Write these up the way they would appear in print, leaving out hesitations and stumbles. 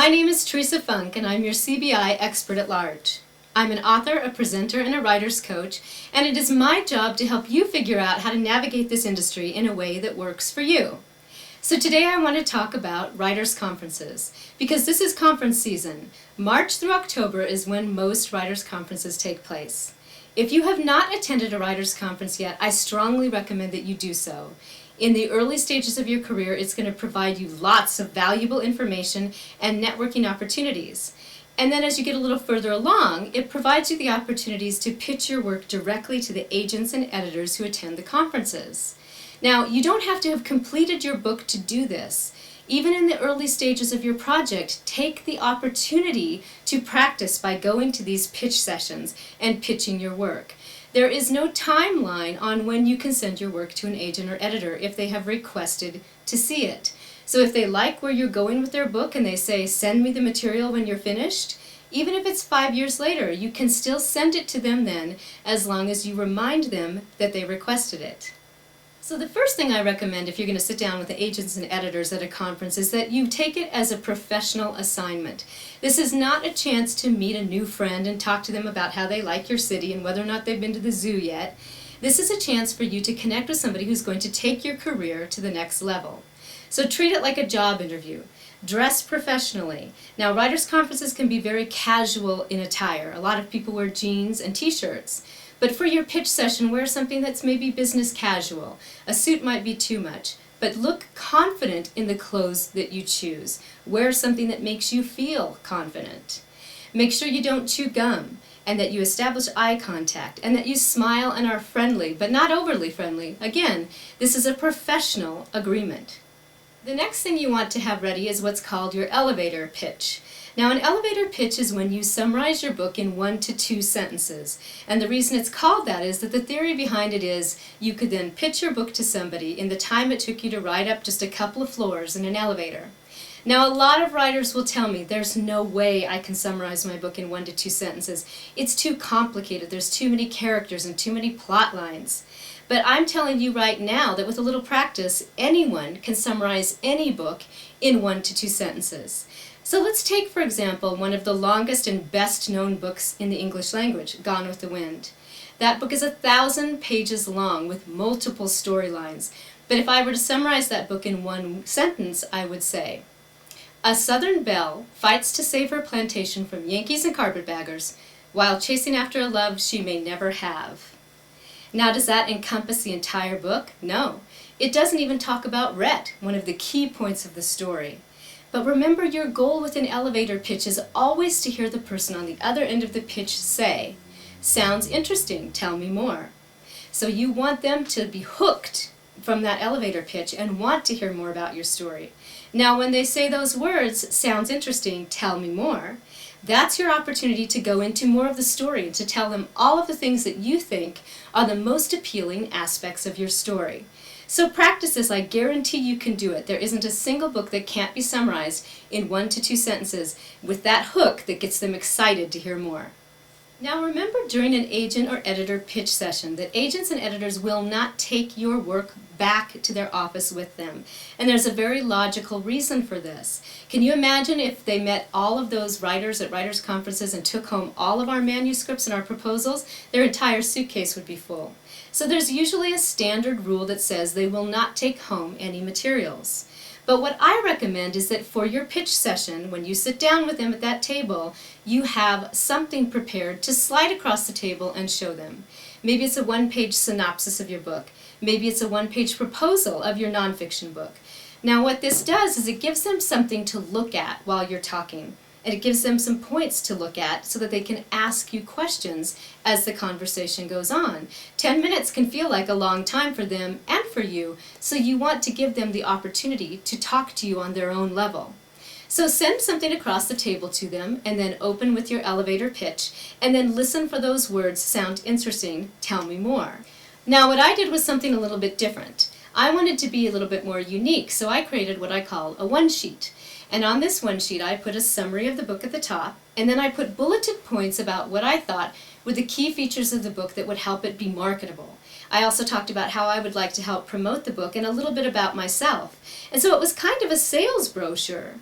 My name is Teresa Funke, and I'm your CBI expert at large. I'm an author, a presenter, and a writer's coach, and it is my job to help you figure out how to navigate this industry in a way that works for you. So today I want to talk about writers' conferences, because this is conference season. March through October is when most writers' conferences take place. If you have not attended a writers' conference yet, I strongly recommend that you do so. In the early stages of your career, it's going to provide you lots of valuable information and networking opportunities. And then as you get a little further along, it provides you the opportunities to pitch your work directly to the agents and editors who attend the conferences. Now, you don't have to have completed your book to do this. Even in the early stages of your project, take the opportunity to practice by going to these pitch sessions and pitching your work. There is no timeline on when you can send your work to an agent or editor if they have requested to see it. So if they like where you're going with their book and they say, send me the material when you're finished, even if it's 5 years later, you can still send it to them then, as long as you remind them that they requested it. So the first thing I recommend if you're going to sit down with the agents and editors at a conference is that you take it as a professional assignment. This is not a chance to meet a new friend and talk to them about how they like your city and whether or not they've been to the zoo yet. This is a chance for you to connect with somebody who's going to take your career to the next level. So treat it like a job interview. Dress professionally. Now, writers' conferences can be very casual in attire. A lot of people wear jeans and t-shirts. But for your pitch session, wear something that's maybe business casual. A suit might be too much, but look confident in the clothes that you choose. Wear something that makes you feel confident. Make sure you don't chew gum, and that you establish eye contact, and that you smile and are friendly, but not overly friendly. Again, this is a professional agreement. The next thing you want to have ready is what's called your elevator pitch. Now, an elevator pitch is when you summarize your book in 1 to 2 sentences. And the reason it's called that is that the theory behind it is you could then pitch your book to somebody in the time it took you to ride up just a couple of floors in an elevator. Now, a lot of writers will tell me, there's no way I can summarize my book in 1 to 2 sentences. It's too complicated. There's too many characters and too many plot lines. But I'm telling you right now that with a little practice, anyone can summarize any book in 1 to 2 sentences. So let's take, for example, one of the longest and best known books in the English language, Gone with the Wind. That book is 1,000 pages long with multiple storylines. But if I were to summarize that book in 1 sentence, I would say, a Southern belle fights to save her plantation from Yankees and carpetbaggers while chasing after a love she may never have. Now, does that encompass the entire book? No. It doesn't even talk about Rhett, one of the key points of the story. But remember, your goal with an elevator pitch is always to hear the person on the other end of the pitch say, sounds interesting, tell me more. So you want them to be hooked from that elevator pitch and want to hear more about your story. Now, when they say those words, sounds interesting, tell me more, that's your opportunity to go into more of the story and to tell them all of the things that you think are the most appealing aspects of your story. So practice this. I guarantee you can do it. There isn't a single book that can't be summarized in 1 to 2 sentences with that hook that gets them excited to hear more. Now, remember during an agent or editor pitch session that agents and editors will not take your work back to their office with them. And there's a very logical reason for this. Can you imagine if they met all of those writers at writers' conferences and took home all of our manuscripts and our proposals? Their entire suitcase would be full. So there's usually a standard rule that says they will not take home any materials. But what I recommend is that for your pitch session, when you sit down with them at that table, you have something prepared to slide across the table and show them. Maybe it's a 1-page synopsis of your book. Maybe it's a 1-page proposal of your nonfiction book. Now, what this does is it gives them something to look at while you're talking. And it gives them some points to look at so that they can ask you questions as the conversation goes on. 10 minutes can feel like a long time for them and for you, so you want to give them the opportunity to talk to you on their own level. So send something across the table to them, and then open with your elevator pitch, and then listen for those words, sound interesting, tell me more. Now, what I did was something a little bit different. I wanted to be a little bit more unique, so I created what I call a one-sheet. And on this one sheet, I put a summary of the book at the top, and then I put bulleted points about what I thought were the key features of the book that would help it be marketable. I also talked about how I would like to help promote the book and a little bit about myself. And so it was kind of a sales brochure.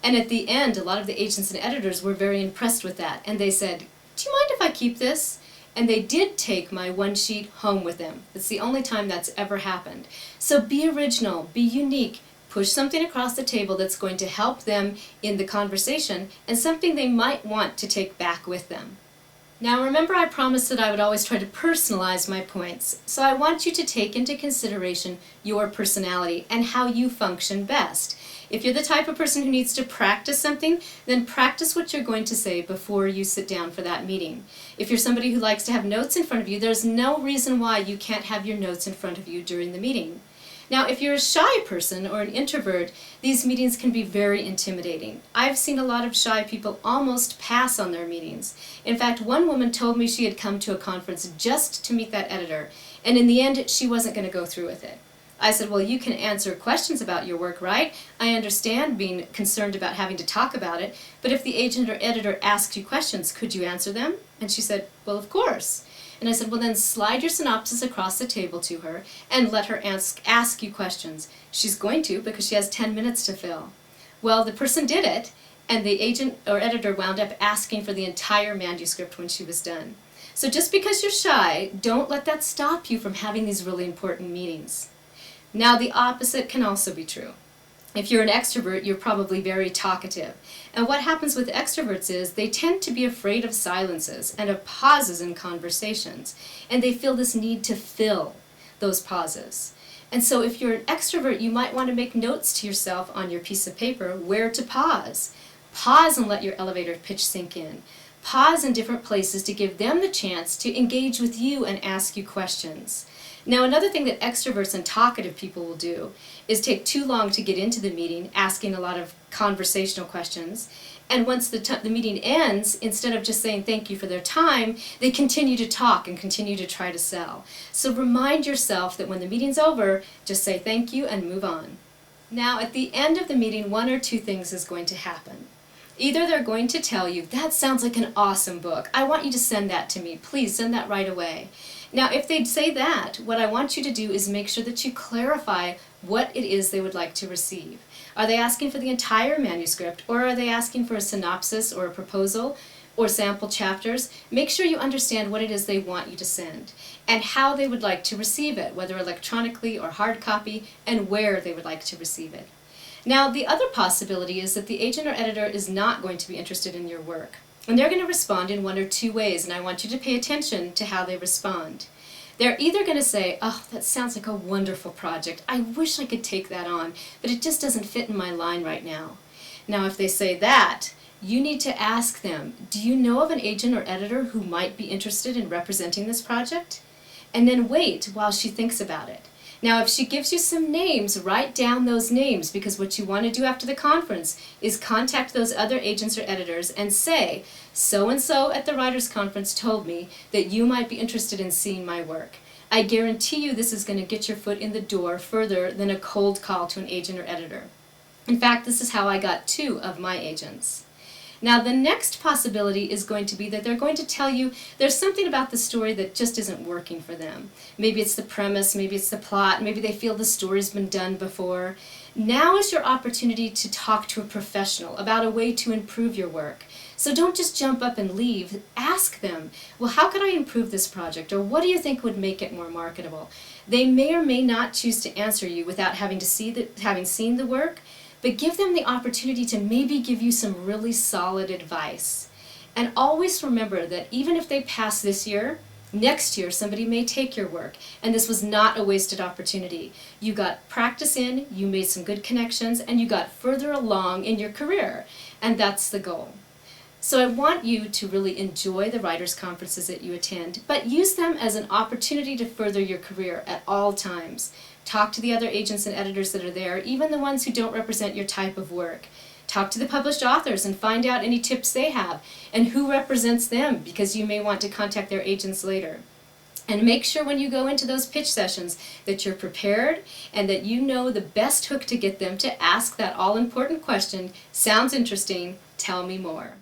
And at the end, a lot of the agents and editors were very impressed with that. And they said, "Do you mind if I keep this?" And they did take my one sheet home with them. It's the only time that's ever happened. So be original, be unique, push something across the table that's going to help them in the conversation and something they might want to take back with them. Now remember, I promised that I would always try to personalize my points, so I want you to take into consideration your personality and how you function best. If you're the type of person who needs to practice something, then practice what you're going to say before you sit down for that meeting. If you're somebody who likes to have notes in front of you, there's no reason why you can't have your notes in front of you during the meeting. Now, if you're a shy person or an introvert, these meetings can be very intimidating. I've seen a lot of shy people almost pass on their meetings. In fact, one woman told me she had come to a conference just to meet that editor, and in the end, she wasn't going to go through with it. I said, "Well, you can answer questions about your work, right? I understand being concerned about having to talk about it, but if the agent or editor asks you questions, could you answer them?" And she said, "Well, of course." And I said, "Well, then slide your synopsis across the table to her and let her ask you questions." She's going to, because she has 10 minutes to fill. Well, the person did it, and the agent or editor wound up asking for the entire manuscript when she was done. So just because you're shy, don't let that stop you from having these really important meetings. Now, the opposite can also be true. If you're an extrovert, you're probably very talkative. And what happens with extroverts is they tend to be afraid of silences and of pauses in conversations. And they feel this need to fill those pauses. And so if you're an extrovert, you might want to make notes to yourself on your piece of paper where to pause. Pause and let your elevator pitch sink in. Pause in different places to give them the chance to engage with you and ask you questions. Now, another thing that extroverts and talkative people will do is take too long to get into the meeting, asking a lot of conversational questions. And once the meeting ends, instead of just saying thank you for their time, they continue to talk and continue to try to sell. So remind yourself that when the meeting's over, just say thank you and move on. Now, at the end of the meeting, one or two things is going to happen. Either they're going to tell you, "That sounds like an awesome book. I want you to send that to me. Please send that right away." Now, if they'd say that, what I want you to do is make sure that you clarify what it is they would like to receive. Are they asking for the entire manuscript, or are they asking for a synopsis or a proposal or sample chapters? Make sure you understand what it is they want you to send and how they would like to receive it, whether electronically or hard copy, and where they would like to receive it. Now, the other possibility is that the agent or editor is not going to be interested in your work. And they're going to respond in one or two ways, and I want you to pay attention to how they respond. They're either going to say, "Oh, that sounds like a wonderful project. I wish I could take that on, but it just doesn't fit in my line right now." Now, if they say that, you need to ask them, "Do you know of an agent or editor who might be interested in representing this project?" And then wait while she thinks about it. Now, if she gives you some names, write down those names, because what you want to do after the conference is contact those other agents or editors and say, "So-and-so at the Writers' Conference told me that you might be interested in seeing my work. I guarantee you this is going to get your foot in the door further than a cold call to an agent or editor." In fact, this is how I got 2 of my agents. Now, the next possibility is going to be that they're going to tell you there's something about the story that just isn't working for them. Maybe it's the premise, maybe it's the plot, maybe they feel the story's been done before. Now is your opportunity to talk to a professional about a way to improve your work. So don't just jump up and leave. Ask them, "Well, how could I improve this project?" Or "What do you think would make it more marketable?" They may or may not choose to answer you without having seen the work, but give them the opportunity to maybe give you some really solid advice. And always remember that even if they pass this year, next year somebody may take your work, and this was not a wasted opportunity. You got practice in, you made some good connections, and you got further along in your career, and that's the goal. So I want you to really enjoy the writers' conferences that you attend, but use them as an opportunity to further your career at all times. Talk to the other agents and editors that are there, even the ones who don't represent your type of work. Talk to the published authors and find out any tips they have and who represents them, because you may want to contact their agents later. And make sure when you go into those pitch sessions that you're prepared and that you know the best hook to get them to ask that all-important question, "Sounds interesting, tell me more."